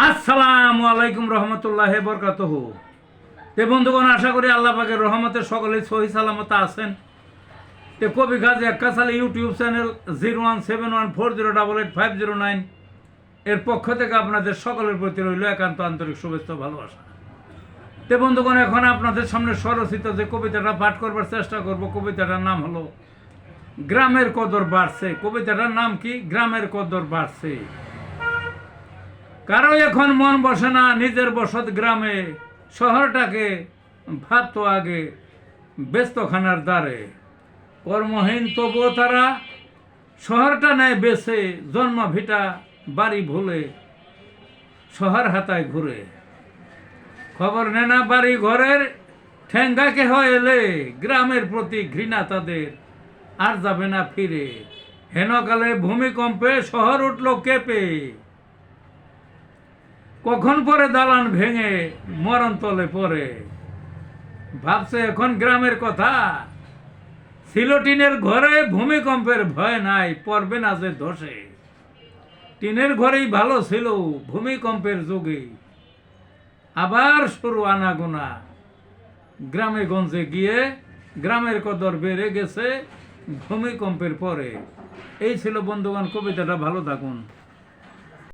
আসসালামু আলাইকুম রহমতুল্লাহ বরকাতুহু। তে বন্ধুগণ, আশা করি আল্লাহ পাকের রহমতে সকলে সহি সালামত আছেন। তে কবি কাজী এক্কাসালি ইউটিউব চ্যানেল 017140885009 এর পক্ষ থেকে আপনাদের সকলের প্রতি রইল একান্ত আন্তরিক শুভেচ্ছা ভালোবাসা। তে বন্ধুগণ, এখন আপনাদের সামনে স্বরচিত যে কবিতাটা পাঠ করবার চেষ্টা করব, কবিতাটার নাম হলো গ্রামের কদর বাড়ছে। কবিতাটার নাম কি? গ্রামের কদর বাড়ছে। কারো এখন মন বসে না নিজের বসত গ্রামে, শহরটাকে ভাবতো আগে ব্যস্তখানার দ্বারে। কর্মহীন তবুও তারা শহরটা নেয় বেছে, জন্ম ভিটা বাড়ি ভুলে শহর হাতায় ঘুরে। খবর নেনা বাড়ি ঘরের ঠেঙ্গা কেহ এলে, গ্রামের প্রতি ঘৃণা তাদের আর যাবে না ফিরে। হেনকালে ভূমিকম্পে শহর উঠল কেঁপে, কখন পরে দালান ভেঙে মরণ তলে পড়ে। ভাবছে এখন গ্রামের কথা, ছিল টিনের ঘরে ভূমিকম্পের ভয় নাই, পড়বে না যে ধসে। টিনের ঘরেই ভালো ছিল ভূমিকম্পের যুগে, আবার শুরু আনাগোনা। গ্রামে গঞ্জে গিয়ে গ্রামের কদর বেড়ে গেছে ভূমিকম্পের পরে। এই ছিল বন্ধুগণ কবিতাটা। ভালো থাকুন।